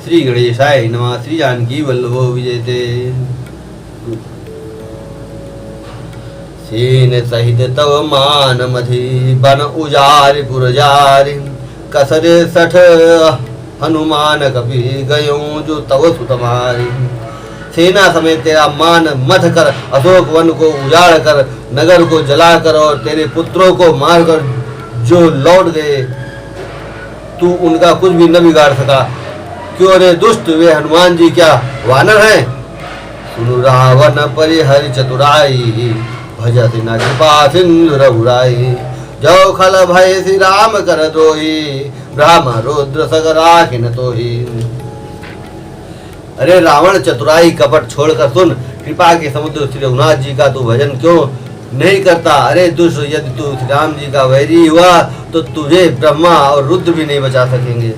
श्री गणेशाय नमः। श्री जानकी वल्लभो विजयते। सेन सहित तव मान मधि बन उजारि पुरजारि कसर सठ हनुमान कपि गयो जो तव सुतमारी। सेना समेत तेरा मान मथ कर अशोक वन को उजाड़ कर नगर को जलाकर और तेरे पुत्रों को मारकर जो लौट गए, तू उनका कुछ भी न बिगाड़ सका। क्यों रे दुष्ट, वे हनुमान जी क्या वानर हैं? सुनु रावण परिहरि चतुराई भजति न कृपा सिंधु रघुराई। जो खल भय श्री राम कर दोही ब्रह्म रुद्र सगराखिन तोही। अरे रावण चतुराई कपट छोड़कर सुन, कृपा के समुद्र श्री रघुनाथ जी का तू भजन क्यों नहीं करता? अरे दुष्ट, यदि तू श्री राम जी का वैरी हुआ तो तुझे ब्रह्मा और रुद्र भी नहीं बचा सकेंगे।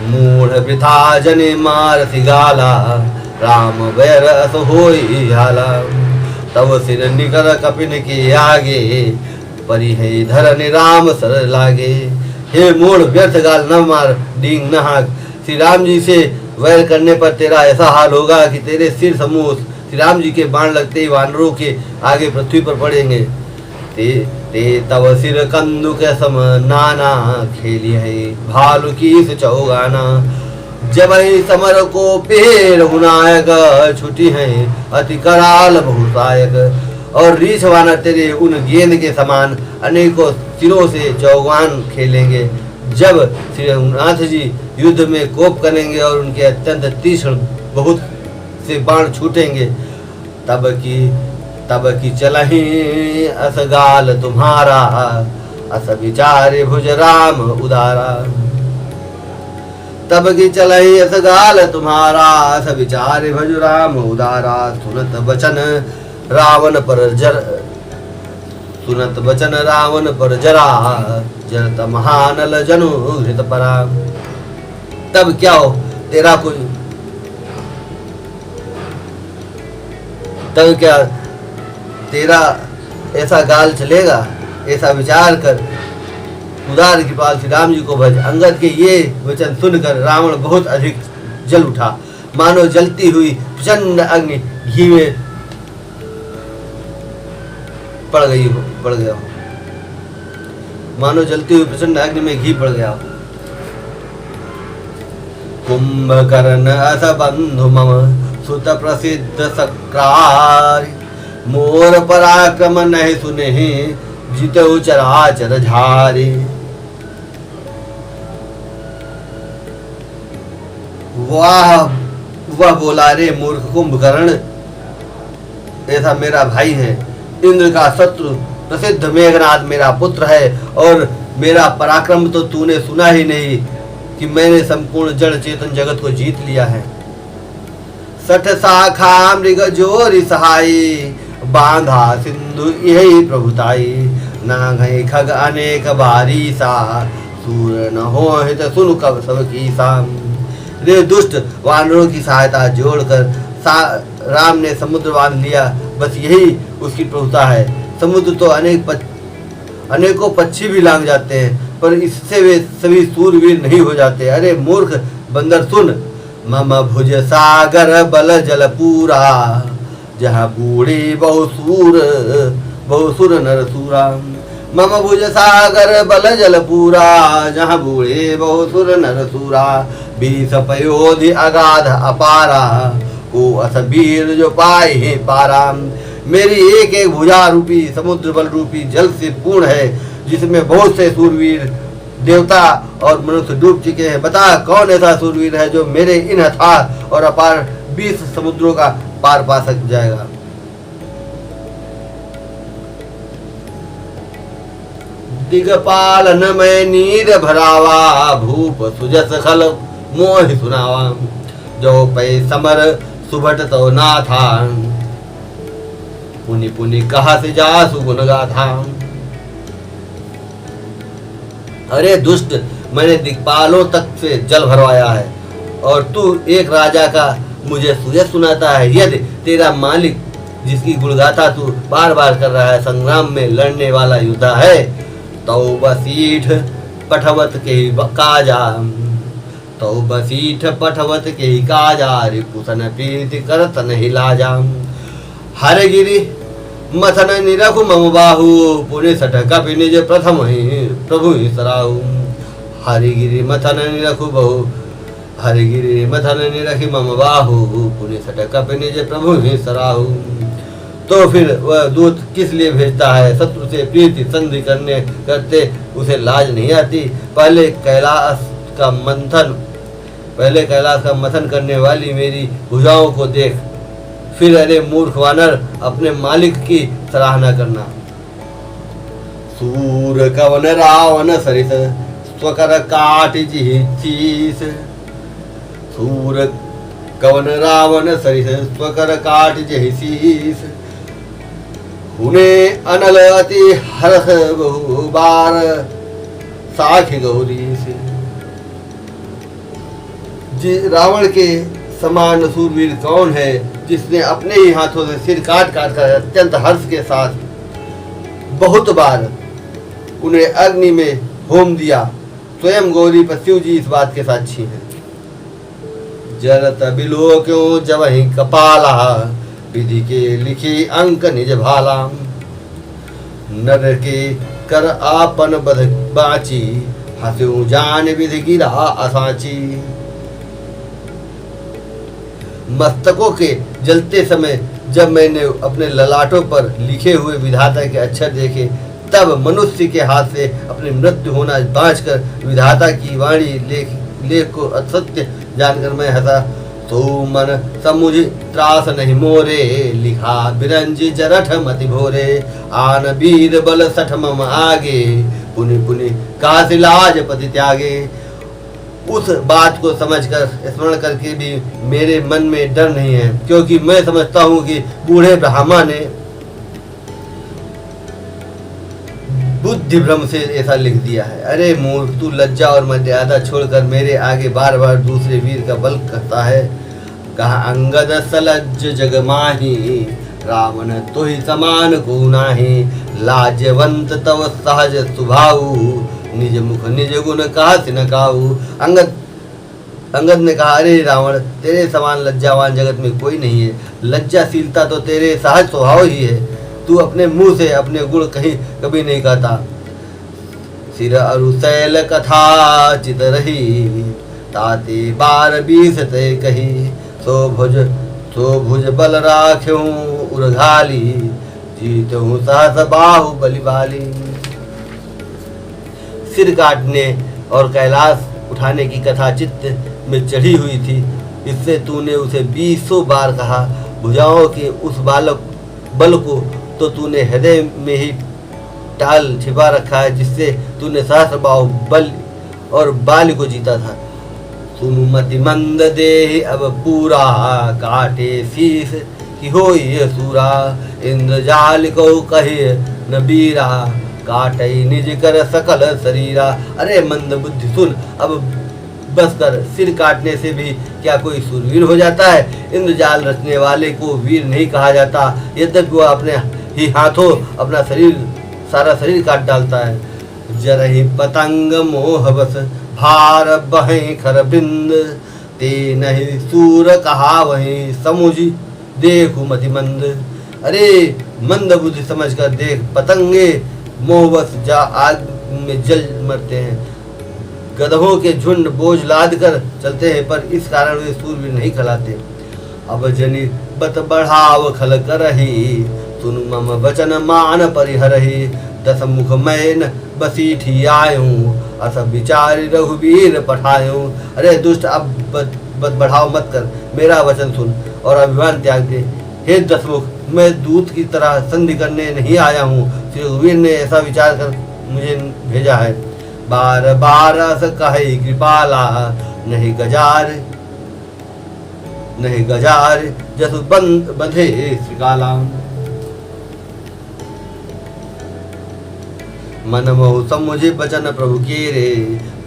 मूढ़ वृथा जने मार सिगाला राम वैर अस होई हाला। तब सिर निकर कपिन के आगे परि है धरन राम सर लागे। हे मूढ़, व्यर्थ गाल न मार, डींग न हाँक। श्री राम जी से वैर करने पर तेरा ऐसा हाल होगा कि तेरे सिर समूह श्री राम जी के बाण लगते ही वानरों के आगे पृथ्वी पर पड़ेंगे। ते तव सिर कंदुक सम नाना खेली है भालू की चौगाना। जब समर को पेड़ रघुनायक छुटी है अति कराल बहुसायक। और रीछ वानर तेरे उन गेंद के समान अनेकों सिरों से चौगान खेलेंगे। जब श्री रघुनाथ जी युद्ध में कोप करेंगे और उनके अत्यंत तीक्ष्ण बहुत से बाण छूटेंगे, तब की चलहि असगाल तुम्हारा अस विचारे भुज राम उदारा। तब की चलहि असगाल तुम्हारा अस विचारे भुज राम उदारा। सुनत वचन रावण पर जरा जरत महानल जनु घृत परा। तब क्या हो तेरा कोई, तब क्या तेरा ऐसा गाल चलेगा? ऐसा विचार कर, उदार कृपाल श्री राम जी को भज। अंगद के ये वचन सुनकर रावण बहुत अधिक जल उठा, मानो जलती हुई प्रचंड अग्नि घी में पड़ गया। मानो जलती हुई प्रचंड अग्नि में घी पड़ गया। कुंभकर्ण अस बंधु मम सुत प्रसिद्ध सक्रारि। मोर पराक्रम नहीं सुने जितउ चराचर झारी। वाह वह बोला, रे मूर्ख कुंभकर्ण, ऐसा मेरा भाई है, इंद्र का शत्रु प्रसिद्ध मेघनाद मेरा पुत्र है। और मेरा पराक्रम तो तूने सुना ही नहीं कि मैंने संपूर्ण जड़ चेतन जगत को जीत लिया है। सठ शाखा मृग जोरि सहाई बांधा सिंधु यही प्रभुताई। नागई खग अनेक बारी सा सूर न हो हित सुन कब सब की साम। रे दुष्ट, वानरों की सहायता जोड़कर राम ने समुद्र बांध लिया, बस यही उसकी प्रभुता है। समुद्र तो अनेकों पक्षी भी लांग जाते हैं, पर इससे वे सभी सूरवीर नहीं हो जाते। अरे मूर्ख बंदर सुन, मम भुज सागर बल जल पूरा जहाँ बूढ़े बहुसुर नर सूरा। मम भुज सागर बल जल पूरा जहाँ बूढ़े बहुसुर नर सूरा। बीस पयोधि अगाध अपारा को असबीर जो पाए है पारा। मेरी एक एक भुजा रूपी समुद्र बल रूपी जल से पूर्ण है, जिसमें बहुत से सूरवीर देवता और मनुष्य डूब चुके हैं। बता कौन ऐसा सूरवीर है जो मेरे इन अथाह और अपार 20 समुद्रों का पार पा सक जाएगा। दिगपालन में नीर भरावा भूप सुजस खल मोह सुनावा। जो पै समर सुभट तो ना था पुनि पुनि कहा से जा सुगुन गाथा। अरे दुष्ट, मैंने दिक्पालों तक से जल भरवाया है और तू एक राजा का मुझे सुजस सुनाता है। यदि तेरा मालिक जिसकी गुणगाथा तू बार बार कर रहा है संग्राम में लड़ने वाला योद्धा है, तो बसीठ पठवत के काजा तो बसीठ पठवत के ही काजा रिपुसन प्रीति करत नहीं लाजा। हरगिरि मथन निरखु मम बाहु पुण्य सठ कपि निज प्रथम ही प्रभु ही सराहु। हरिगिरि मथन निरखु बहु हरिगिरि मथन निरखि मम बाहु पुण्य सठ कपि निज प्रभु ही सराहु। तो फिर वह दूत किस लिए भेजता है? शत्रु से प्रीति संधि करते उसे लाज नहीं आती। पहले कैलाश का मंथन करने वाली मेरी भुजाओं को देख, फिर अरे मूर्ख वानर अपने मालिक की सराहना करना। सूर कवन रावण सरित स्वकर काट चीस। सूर कवन रावण सरित स्वकर काट शीस। हुने अनल अति हर्ष बहु बार साखी गौरी से। रावण के समान सूरवीर कौन है जिसने अपने ही हाथों से सिर काट काट कर अत्यंत हर्ष के साथ बहुत बार उन्हें अग्नि में होम दिया। स्वयं गौरी पर शिव जी इस बात के साक्षी हैं। जरत बिलो क्यों जब ही कपाला विधि के लिखी अंक निज भाला। नर के कर आपन बध बाची हंसू जान विधि गिरा असाची। मस्तकों के जलते समय जब मैंने अपने ललाटों पर लिखे हुए विधाता के अक्षर देखे, तब मनुष्य के हाथ से अपनी मृत्यु होना बाँचकर विधाता की वाणी लेख को असत्य जानकर मैं हंसा। तो मन समुझ त्रास नहीं मोरे लिखा बिरंजी जरठ मति भोरे। आन वीर बल सठ मम आगे पुनि पुनि काश लाज पति त्यागे। उस बात को समझकर स्मरण करके भी मेरे मन में डर नहीं है, क्योंकि मैं समझता हूँ कि बूढ़े ब्राह्मण ने बुद्धि भ्रम से ऐसा लिख दिया है। अरे मूर्ख, तू लज्जा और मर्यादा छोड़कर मेरे आगे बार बार दूसरे वीर का बल करता है। कहा अंगद सलज जग माही रावण तो ही समान को नाही। लाजवंत तव सहज सुभाऊ निज मुख निज गुण कहा न काऊ। अंगद ने कहा, अरे रावण, तेरे समान लज्जावान जगत में कोई नहीं है। लज्जाशीलता तो तेरे सहज स्वभाव ही है। तू अपने मुंह से अपने गुण कभी नहीं कहता। सिर अरुशैल कथा चित रही ताते बार बीस ते कही। सो भुज बल राख्यूं उर्घाली जीतूं सहस बाहु बलि बाली। सिर काटने और कैलाश उठाने की कथा चित्त में चढ़ी हुई थी, इससे तूने उसे 20 बार कहा। भुजाओं के उस बल को तो तूने हृदय में ही टाल छिपा रखा है, जिससे तूने सहस्र बाहु बल और बाली को जीता था। सुनु मति मंद दे अब पूरा काटे शीस कि हो ये सूरा। इंद्रजाल को कहे न बीरा काटई निज कर सकल शरीरा। अरे मंद बुद्धि सुन, अब बस कर। सिर काटने से भी क्या कोई सूरवीर हो जाता है? इंद्रजाल रचने वाले को वीर नहीं कहा जाता, यद्यपि वह अपने ही हाथों अपना सारा शरीर काट डालता है। जरहि पतंग मोह बस भार बहें खर बिंद ते नहीं सूर कहा वहीं समुझी देखू मति मंद। अरे मंद बुद्धि समझकर देख, पतंगे मोहवश जा आग में जल मरते हैं। गधों के झुंड बोझ लाद कर चलते हैं, पर इस कारण वे सूरवीर नहीं कहलाते। अब जनि बत बढ़ाव खल करही सुन मम वचन मान परिहरही। दस मुख मैन बसीठी आयूं अस विचारी रघुवीर पठायूं। अरे दुष्ट, अब बत बढ़ाव मत कर, मेरा वचन सुन और अभिमान त्याग दे। हे दसमुख, मैं दूत की तरह संधि करने नहीं आया हूँ। श्री रघुवीर ने ऐसा विचार कर मुझे भेजा है। बार बार अस कहे कृपाला नहीं गजार जसु बंधे श्रीकाला। मन मोह समुझे बचन प्रभु के रे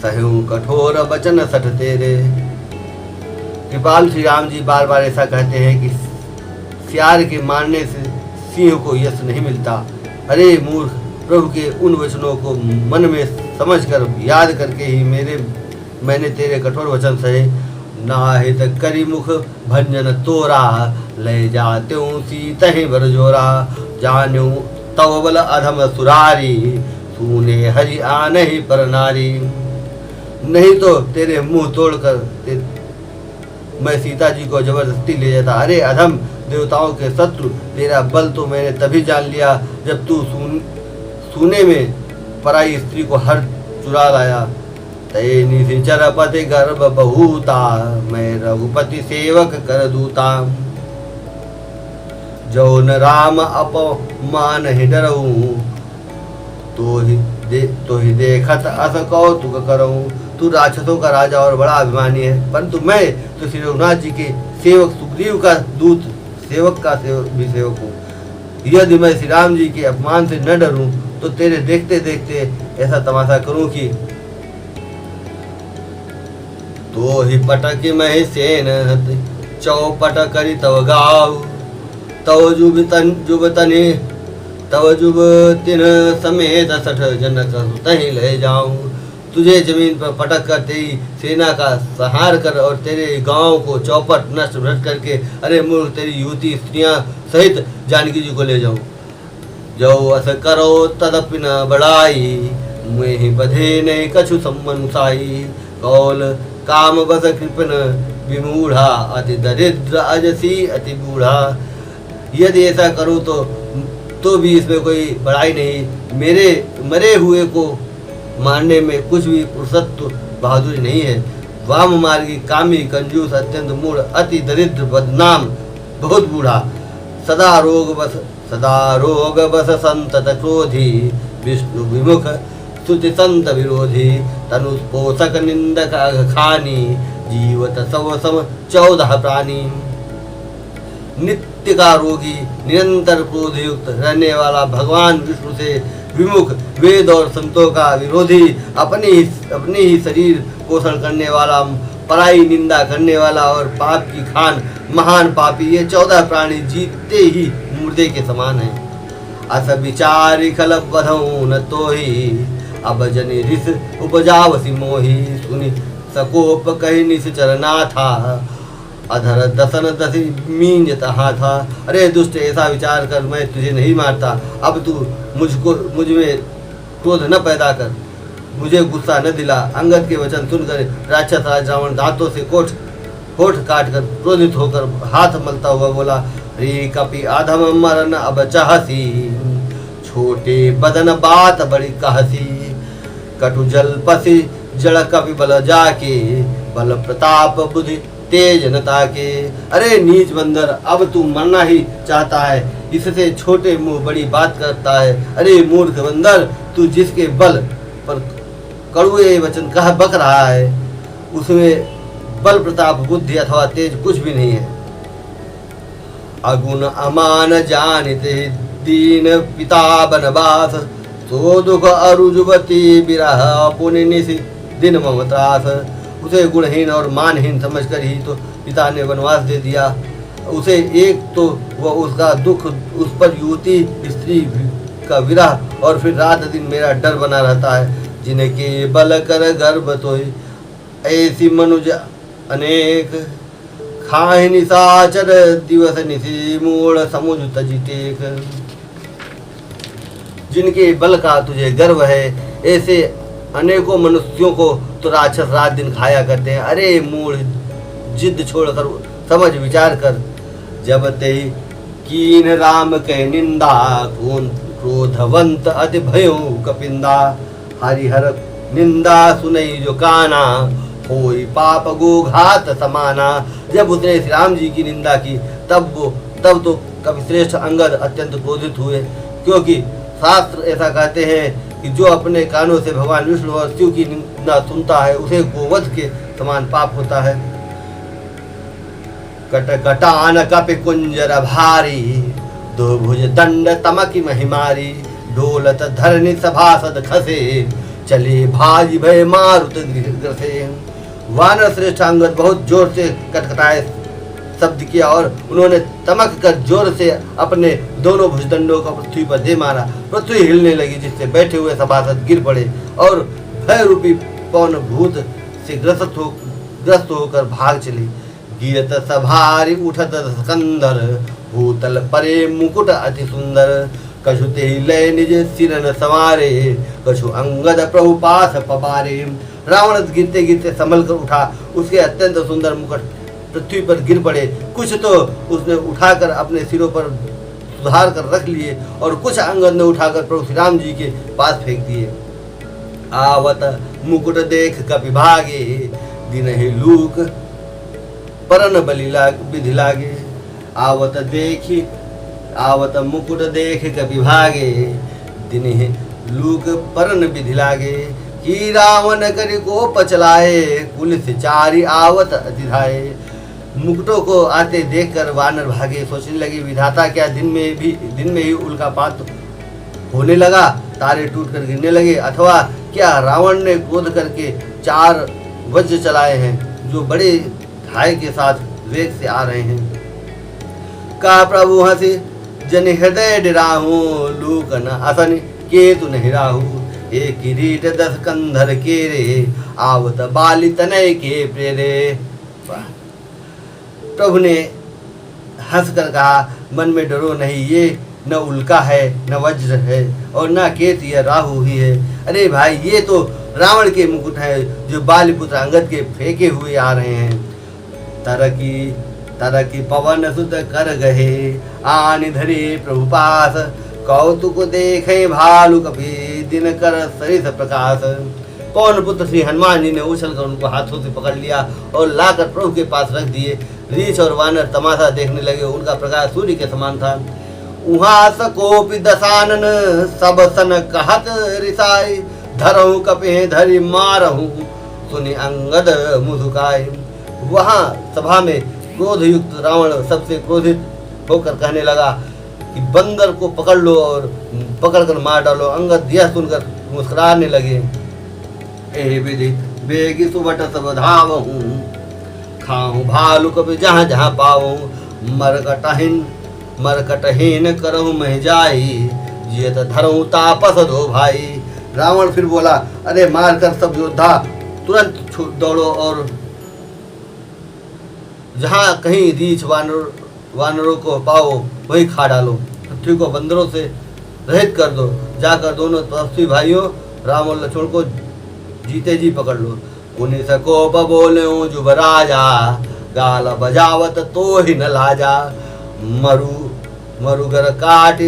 सहू कठोर बचन सठ तेरे। कृपाल श्री राम जी बार बार ऐसा कहते हैं कि सियार के मारने से सिंह को यश नहीं मिलता। अरे मूर्ख, प्रभु के उन वचनों को मन में समझकर याद करके ही मैंने तेरे कठोर वचन सहे, नाहित करी मुख भंजन तोरा, ले जाते सीतहि बरजोरा, जानू तव बल अधम सुरारी, तूने हरि आनहि पर नारी। नहीं तो तेरे मुंह तोड़कर मैं सीता जी को जबरदस्ती ले जाता। अरे अधम देवताओं के शत्रु, तेरा बल तो मैंने तभी जान लिया जब तू सूने में पराई स्त्री को हर चुरा लाया। तय निशिचर पति गर्भ बहुता, मैं रघुपति सेवक कर दूता, जौन राम अपमान ही डरऊं, तो ही देखत अस कौतुक करऊं। तू राक्षसों का राजा और बड़ा अभिमानी है, परंतु मैं तो श्री रघुनाथ जी के सेवक सुग्रीव का दूत, सेवक का भी सेवक हूँ। यदि मैं श्री राम जी के अपमान से न डरूं तो तेरे देखते देखते ऐसा तमाशा करूं कि तो ही पटक महि सेन चौपट करी तव गाऊ, तव जुबतनि तव जुबतिन समेत सठ जनक तही ले जाऊं। तुझे जमीन पर पटक कर तेरी सेना का संहार कर और तेरे गांव को चौपट नष्ट भ्रष्ट करके, अरे मूर्ख, तेरी युवती स्त्रियां सहित जानकी जी को ले जाऊं। जो अस करो तदपि न बढ़ाई, मुँह ही बधे नहीं कछु सम्मनुसाई, कौल काम बस कृपन विमूढ़ा, अति दरिद्र अजसी अति बूढ़ा। यदि ऐसा करूं तो भी इसमें कोई बड़ाई नहीं। मेरे मरे हुए को मारने में कुछ भी पुरुषत्व बहादुरी नहीं है। वाम मार्गी, कामी, कंजूस, अत्यंत मूढ़, अति दरिद्र, बदनाम, बहुत बूढ़ा, सदा रोग बस संतत क्रोधी, विष्णु विमुख स्तुति संत विरोधी, तनु पोषक निंदक अघखानी, जीवत सव सम 14 प्राणी। नित्य का रोगी, निरंतर क्रोधयुक्त रहने वाला, भगवान विष्णु से विमुख, वेद और संतों का विरोधी, अपने ही शरीर पोषण करने वाला, पराई निंदा करने वाला और पाप की खान महान पापी, ये 14 प्राणी जीते ही मुर्दे के समान हैं। अस विचारी खल बधऊ न तो ही, अब जनि रिस उपजावसी मोही, सुनि सकोप कही निश्चर ना था, अधर दसन दसी मींज तहा था। अरे दुष्ट, ऐसा विचार कर मैं तुझे नहीं मारता। अब तू मुझ में क्रोध न पैदा कर, मुझे गुस्सा न दिला। अंगद के वचन सुनकर राक्षस राज रावण दांतों से होठ काट कर क्रोधित होकर हाथ मलता हुआ बोला, रे कपि अधम मरन अब चाहसी, छोटे बदन बात बड़ी कहसी, कटु जल पसी जड़ कपि बल जाके, बल प्रताप बुद्धि तेज न ताके। अरे नीच बंदर, अब तू मरना ही चाहता है, इससे छोटे मुंह बड़ी बात करता है। अरे मूर्ख बंदर, तू जिसके बल पर कड़ुए वचन कह बक रहा है, उसमें बल प्रताप बुद्धि अथवा तेज कुछ भी नहीं है। अगुण अमान जानिते दीन पिता बनवास, तो दुख अरुजुवती बिरह पुण्य निशि दिन ममत्रास। उसे गुणहीन और मानहीन समझकर ही तो पिता ने वनवास दे दिया। उसे एक तो वह उसका दुख, उस पर युवती स्त्री का विरह, और फिर रात दिन मेरा डर बना रहता है। जिनके बल कर गर्भ तो ऐसी मनुज अनेक, खाहि निशाचर दिवस निशि मूढ़ समुझ तजि टेक। जिनके बल का तुझे गर्व है, ऐसे अनेकों मनुष्यों को तो राक्षस रात दिन खाया करते हैं। अरे मूढ़, जिद छोड़कर समझ विचार कर। जब ते कीन राम के निंदा, कौन क्रोधवंत अति भयो कपिंदा, हरिहर निंदा सुनई जो काना, होई पाप गोघात समाना। जब उसने श्री राम जी की निंदा की तब तो कपिश्रेष्ठ अंगद अत्यंत क्रोधित हुए, क्योंकि शास्त्र ऐसा कहते हैं कि जो अपने कानों से भगवान विष्णु और शिव की निंदा सुनता है, उसे गोवध के समान पाप होता है। कटकटान कपि कुंजर भारी, दो भुज दंड तमकी महिमारी, डोलत धरनी सभासद खसे, चले भाजी भय मारुत ग्रसे। वानर श्रेष्ठ अंगद बहुत जोर से कटकटाए शब्द किया और उन्होंने तमक कर जोर से अपने दोनों भुजदंडों को पृथ्वी पर दे मारा। पृथ्वी हिलने लगी, जिससे बैठे हुए सभासद गिर पड़े और भय रूपी पवन भूत से ग्रस्त होकर भाग चली। गिरत सभारी उठत स्कंदर, भूतल परे मुकुट अति सुंदर। कछु ते लय निज सिरन सवारे, कछु अंगद प्रभु पास पवारे। रावण गिरते गिरते संभल कर उठा, उसके अत्यंत सुंदर मुकुट पृथ्वी पर गिर पड़े। कुछ तो उसने उठाकर अपने सिरों पर सुधार कर रख लिए और कुछ अंगद ने उठाकर प्रभु श्री राम जी के पास फेंक दिए। आवत मुकुट देख कपि भागे, दिनहि लूक परन बलि विधि लागे। आवत मुकुट देख कपि भागे, दिनहि लूक परन विधि लागे। कि रावण करि कोप चलाए, पुलिस चारी आवत अतिधाए। मुकुटों को आते देखकर वानर भागे। सोचने लगे विधाता, क्या दिन में ही उल्कापात होने लगा, तारे टूटकर गिरने लगे, अथवा क्या रावण ने क्रोध करके 4 वज्र चलाए हैं जो बड़े धाय के साथ वेग से आ रहे हैं। का प्रभु हंसी जन हृदय डराहू, लूक न असन केतु न हिराहू। एक किरीट 10 कंधर केरे, आवत बाली तनय के प्रेरे। प्रभु ने हंसकर कहा, मन में डरो नहीं, ये न उल्का है, न वज्र है और न केतु, यह राहु ही है। अरे भाई, ये तो रावण के मुकुट है जो बालीपुत्र अंगद के फेंके हुए आ रहे हैं। तरकी पवन सुत कर गहे, आनि धरे प्रभु पास। कौतुक देखे भालु कपि, दिन कर सरिस प्रकाश। पवन पुत्र श्री हनुमान जी ने उछलकर उनको हाथों से पकड़ लिया और लाकर प्रभु के पास रख दिए। रीछ और वानर तमाशा देखने लगे। उनका प्रकाश सूर्य के समान था। उहाँ सकोपि दशानन, सब सन कहत रिसाई। धरहु कपि धरि मारहु, सुनि अंगद मुस्काई। वहाँ सभा में क्रोध युक्त रावण सबसे क्रोधित होकर कहने लगा कि बंदर को पकड़ लो और पकड़कर मार डालो। अंगद यह सुनकर मुस्कुराने लगे। एहि विधि बेगी सुबट सब धावहूँ, खाऊं भालू कभी जहाँ जहाँ पाऊँ। मरकटहीन करहूँ मह जाई, जियत धरहूँ तापस दो भाई। रावण फिर बोला, अरे मार कर सब योद्धा तुरंत दौड़ो और जहाँ कहीं रीछ वानरों को पाओ वही खा डालो। पृथ्वी को बंदरों से रहित कर दो। जाकर दोनों तपस्वी भाइयों राम और लक्ष्मण को जीते जी पकड़ लो। उन्हीं सकोप बोले जुबराजा, गाल बजावत तो ही न लाजा। मरुगर काट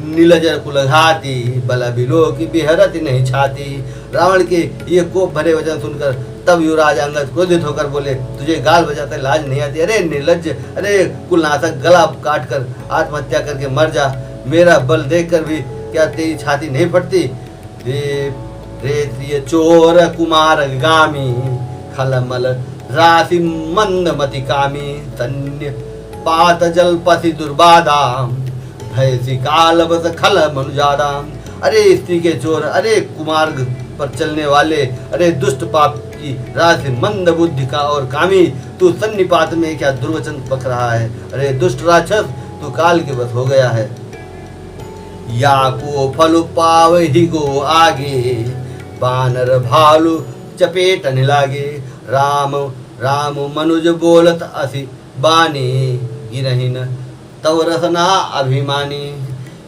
नीलजर कुलघाती, बल बिलो की बिहरत नहीं छाती। रावण के ये कोप भरे वचन सुनकर तब युवराज अंगद क्रोधित होकर बोले, तुझे गाल बजाते लाज नहीं आती? अरे निर्लज्ज, अरे कुलनाशक, गला काट कर आत्महत्या करके मर जा। मेरा बल देखकर भी क्या तेरी छाती नहीं फटती? रे चोर कुमार गामी, खलमल राशि मंदमति कामी। सन्य पात जलपति दुर्बादाम, भैसी काल बस खल मनुजादाम। अरे स्त्री के चोर, अरे कुमार्ग पर चलने वाले, अरे दुष्ट पाप की राशि मंद बुद्धि का और कामी, तू सन्निपात में क्या दुर्वचन पक रहा है? अरे दुष्ट राक्षस, तू काल के बस हो गया है। या को फल पाव ही गो आगे, बानर भालू चपेटन लागे। राम राम मनुज बोलत असि बानी, गिरहिन तव रसना अभिमानी।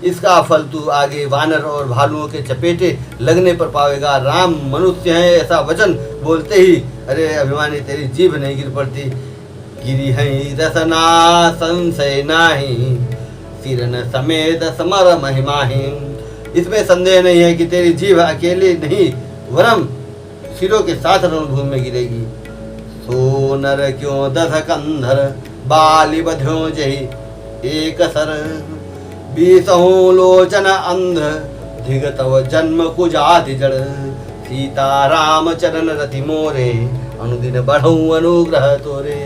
इसका फल तू आगे वानर और भालुओं के चपेटे लगने पर पावेगा। राम मनुष्य है ऐसा वचन बोलते ही अरे अभिमानी तेरी जीभ नहीं गिर पड़ती। गिरी है रसना संशय नाही, सिरन समेत समर महिमाही। इसमें संदेह नहीं है कि तेरी जीभ अकेले नहीं वरम सिरों के साथ रणभूमि में गिरेगी। सो नर क्यों 10 कंधर, बाली बध्यों जही एक सर। 20 लोचन अंध, धिगतव जन्म कुजाति जड़। सीता राम चरण रति मोरे, अनुदिन बढ़ऊ अनुग्रह तोरे।